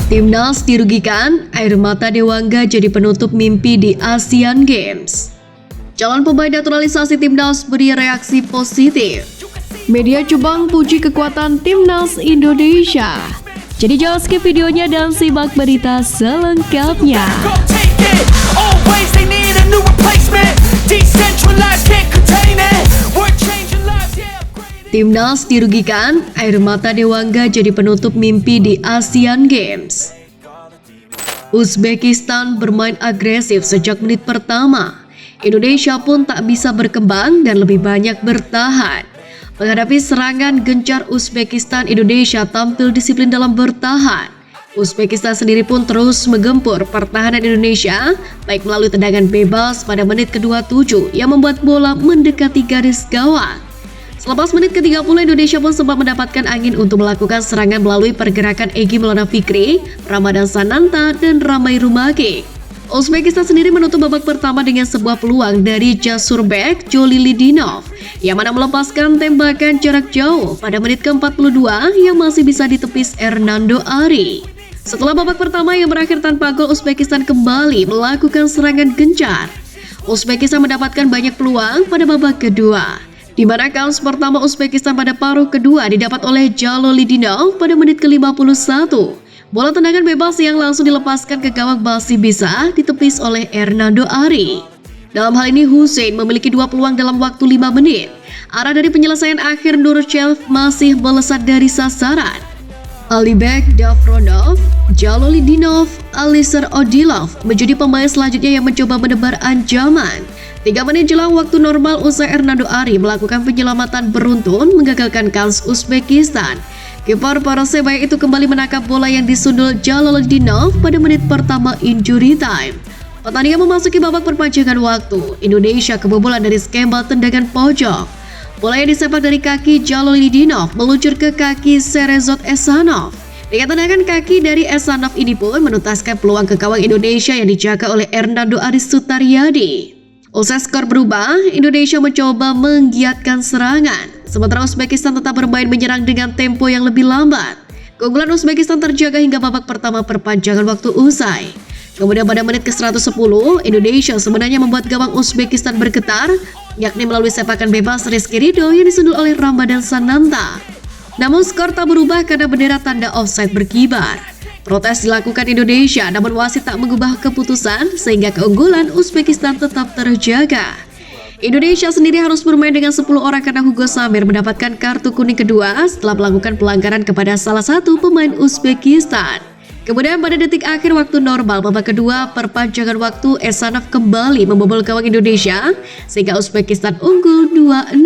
Timnas dirugikan, air mata Dewangga jadi penutup mimpi di Asian Games. Calon pemain naturalisasi Timnas beri reaksi positif. Media Cubang puji kekuatan Timnas Indonesia. Jadi jangan skip videonya dan simak berita selengkapnya. Timnas dirugikan, air mata Dewangga jadi penutup mimpi di Asian Games. Uzbekistan bermain agresif sejak menit pertama. Indonesia pun tak bisa berkembang dan lebih banyak bertahan. Menghadapi serangan gencar Uzbekistan, Indonesia tampil disiplin dalam bertahan. Uzbekistan sendiri pun terus menggempur pertahanan Indonesia, baik melalui tendangan bebas pada menit ke-27 yang membuat bola mendekati garis gawang. Selepas menit ke-30, Indonesia pun sempat mendapatkan angin untuk melakukan serangan melalui pergerakan Egy Maulana Fikri, Ramadan Sananta, dan Ramai Rumaki. Uzbekistan sendiri menutup babak pertama dengan sebuah peluang dari Jasurbek Jolilidinov yang mana melepaskan tembakan jarak jauh pada menit ke-42 yang masih bisa ditepis Hernando Ari. Setelah babak pertama yang berakhir tanpa gol, Uzbekistan kembali melakukan serangan gencar. Uzbekistan mendapatkan banyak peluang pada babak kedua, di mana kans pertama Uzbekistan pada paruh kedua didapat oleh Jalolidinov pada menit ke-51. Bola tendangan bebas yang langsung dilepaskan ke gawang masih bisa ditepis oleh Hernando Ari. Dalam hal ini Hussein memiliki dua peluang dalam waktu 5 menit. Arah dari penyelesaian akhir Nurchev masih melesat dari sasaran. Alibek Davronov, Jalolidinov, Alisher Odilov menjadi pemain selanjutnya yang mencoba menebar ancaman. 3 menit jelang waktu normal usai Hernando Ari melakukan penyelamatan beruntun menggagalkan kans Uzbekistan. Kiper Persebaya itu kembali menangkap bola yang disundul Jalolidinov pada menit pertama injury time. Pertandingan memasuki babak perpanjangan waktu. Indonesia kebobolan dari skema tendangan pojok. Bola yang disepak dari kaki Jalolidinov meluncur ke kaki Serezot Esanov. Dengan tendangan kaki dari Esanov ini pun menuntaskan peluang ke gawang Indonesia yang dijaga oleh Hernando Ari Sutaryadi. Usai skor berubah, Indonesia mencoba menggiatkan serangan, sementara Uzbekistan tetap bermain menyerang dengan tempo yang lebih lambat. Keunggulan Uzbekistan terjaga hingga babak pertama perpanjangan waktu usai. Kemudian pada menit ke-110, Indonesia sebenarnya membuat gawang Uzbekistan bergetar, yakni melalui sepakan bebas Rizky Ridho yang disundul oleh Ramadan Sananta. Namun skor tak berubah karena bendera tanda offside berkibar. Protes dilakukan Indonesia, namun wasit tak mengubah keputusan sehingga keunggulan Uzbekistan tetap terjaga. Indonesia sendiri harus bermain dengan 10 orang karena Hugo Samir mendapatkan kartu kuning kedua setelah melakukan pelanggaran kepada salah satu pemain Uzbekistan. Kemudian pada detik akhir waktu normal babak kedua perpanjangan waktu, Esanov kembali membobol gawang Indonesia sehingga Uzbekistan unggul 2-0.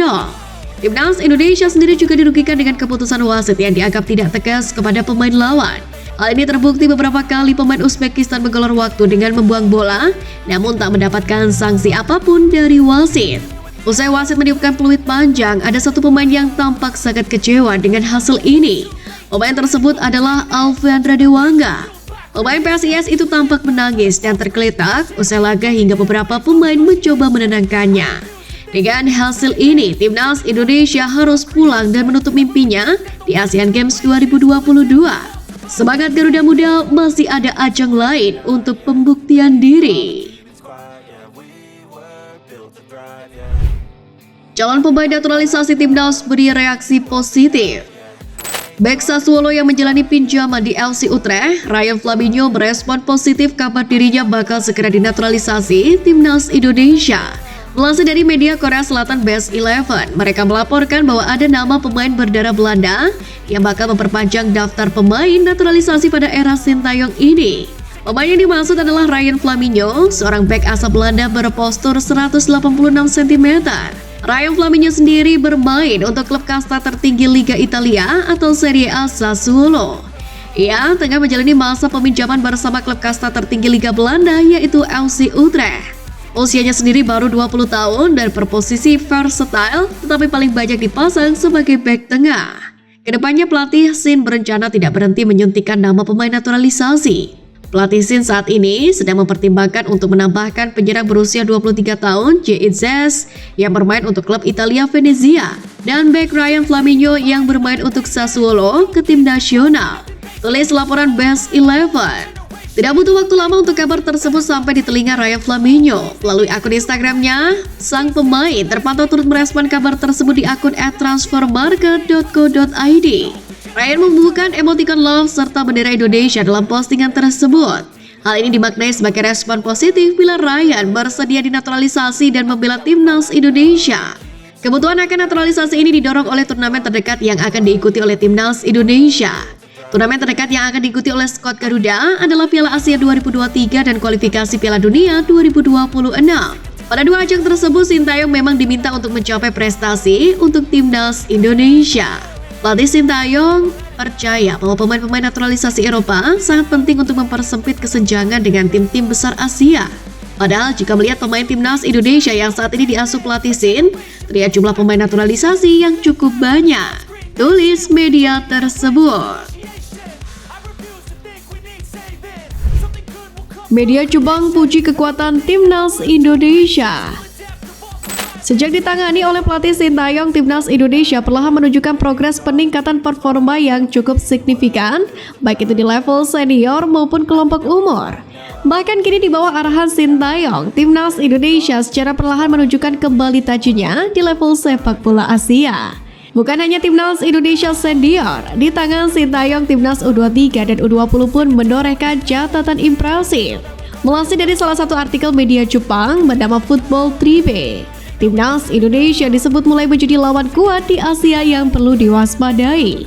Timnas Indonesia sendiri juga dirugikan dengan keputusan wasit yang dianggap tidak tegas kepada pemain lawan. Hal ini terbukti beberapa kali pemain Uzbekistan menggelor waktu dengan membuang bola, namun tak mendapatkan sanksi apapun dari wasit. Usai wasit meniupkan peluit panjang, ada satu pemain yang tampak sangat kecewa dengan hasil ini. Pemain tersebut adalah Alfeandra Dewangga. Pemain PSIS itu tampak menangis dan tergeletak usai laga hingga beberapa pemain mencoba menenangkannya. Dengan hasil ini, Timnas Indonesia harus pulang dan menutup mimpinya di Asian Games 2022. Semangat Garuda Muda, masih ada ajang lain untuk pembuktian diri. Calon pemain naturalisasi Timnas beri reaksi positif. Bek Sassuolo yang menjalani pinjaman di FC Utrecht, Ryan Flaminio merespon positif kabar dirinya bakal segera dinaturalisasi Timnas Indonesia. Melansir dari media Korea Selatan Best 11, mereka melaporkan bahwa ada nama pemain berdarah Belanda yang bakal memperpanjang daftar pemain naturalisasi pada era Sintayong ini. Pemain yang dimaksud adalah Ryan Flaminio, seorang bek asal Belanda berpostur 186 cm. Ryan Flaminio sendiri bermain untuk klub kasta tertinggi Liga Italia atau Serie A Sassuolo. Ia tengah menjalani masa peminjaman bersama klub kasta tertinggi Liga Belanda yaitu FC Utrecht. Usianya sendiri baru 20 tahun dan berposisi versatile, tetapi paling banyak dipasang sebagai bek tengah. Kedepannya pelatih Sin berencana tidak berhenti menyuntikkan nama pemain naturalisasi. Pelatih Sin saat ini sedang mempertimbangkan untuk menambahkan penyerang berusia 23 tahun Jeitzes yang bermain untuk klub Italia Venezia dan bek Ryan Flaminio yang bermain untuk Sassuolo ke tim nasional. tulis laporan Best 11. Tidak butuh waktu lama untuk kabar tersebut sampai di telinga Raya Flaminio. Melalui akun Instagramnya, sang pemain terpantau turut merespon kabar tersebut di akun @transfermarket.co.id. Ryan membubuhkan emoticon love serta bendera Indonesia dalam postingan tersebut. Hal ini dimaknai sebagai respon positif bila Ryan bersedia dinaturalisasi dan membela timnas Indonesia. Kebutuhan akan naturalisasi ini didorong oleh turnamen terdekat yang akan diikuti oleh timnas Indonesia. Turnamen terdekat yang akan diikuti oleh skuad Garuda adalah Piala Asia 2023 dan kualifikasi Piala Dunia 2026. Pada dua ajang tersebut, Sintayong memang diminta untuk mencapai prestasi untuk timnas Indonesia. Pelatih Sintayong percaya bahwa pemain-pemain naturalisasi Eropa sangat penting untuk mempersempit kesenjangan dengan tim-tim besar Asia. Padahal jika melihat pemain timnas Indonesia yang saat ini diasuh pelatih Sin, terlihat jumlah pemain naturalisasi yang cukup banyak. Tulis media tersebut. Media Jepang puji kekuatan timnas Indonesia. Sejak ditangani oleh pelatih Sintayong, timnas Indonesia perlahan menunjukkan progres peningkatan performa yang cukup signifikan, baik itu di level senior maupun kelompok umur. Bahkan kini di bawah arahan Sintayong, timnas Indonesia secara perlahan menunjukkan kembali tajinya di level sepak bola Asia. Bukan hanya timnas Indonesia senior, di tangan Sintayong timnas U23 dan U20 pun menorehkan catatan impresif. Melansir dari salah satu artikel media Jepang bernama Football Tribe, timnas Indonesia disebut mulai menjadi lawan kuat di Asia yang perlu diwaspadai.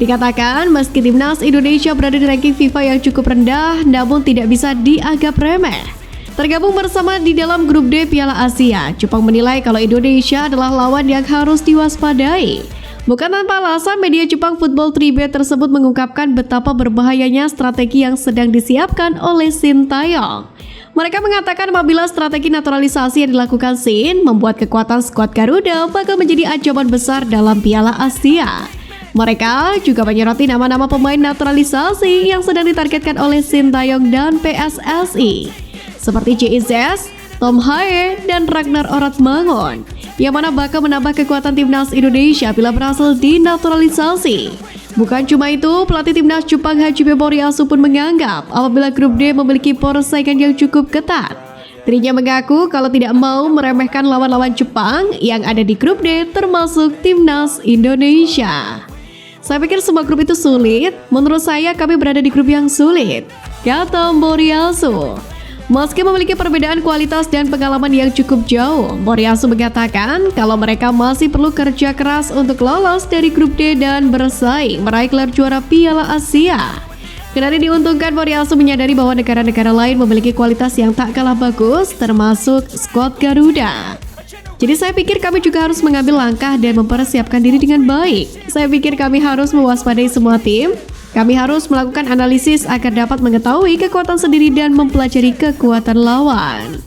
Dikatakan meski timnas Indonesia berada di ranking FIFA yang cukup rendah, namun tidak bisa dianggap remeh. Tergabung bersama di dalam grup D Piala Asia, Jepang menilai kalau Indonesia adalah lawan yang harus diwaspadai. Bukan tanpa alasan, media Jepang Football Tribe tersebut mengungkapkan betapa berbahayanya strategi yang sedang disiapkan oleh Sintayong. Mereka mengatakan apabila strategi naturalisasi yang dilakukan Sin membuat kekuatan skuad Garuda bakal menjadi ancaman besar dalam Piala Asia. Mereka juga menyoroti nama-nama pemain naturalisasi yang sedang ditargetkan oleh Sintayong dan PSSI. Seperti JIZ, Tom Haye, dan Ragnar Oratmangun, yang mana bakal menambah kekuatan timnas Indonesia bila berhasil dinaturalisasi. Bukan cuma itu, pelatih timnas Jepang Hajime Moriyasu pun menganggap apabila grup D memiliki persaingan yang cukup ketat. Dirinya mengaku kalau tidak mau meremehkan lawan-lawan Jepang yang ada di grup D termasuk timnas Indonesia. Saya pikir semua grup itu sulit, menurut saya kami berada di grup yang sulit, kata Moriyasu. Meski memiliki perbedaan kualitas dan pengalaman yang cukup jauh, Moriyasu mengatakan kalau mereka masih perlu kerja keras untuk lolos dari grup D dan bersaing meraih gelar juara Piala Asia. Kendari diuntungkan, Moriyasu menyadari bahwa negara-negara lain memiliki kualitas yang tak kalah bagus, termasuk skuad Garuda. Jadi saya pikir kami juga harus mengambil langkah dan mempersiapkan diri dengan baik. Saya pikir kami harus mewaspadai semua tim. Kami harus melakukan analisis agar dapat mengetahui kekuatan sendiri dan mempelajari kekuatan lawan.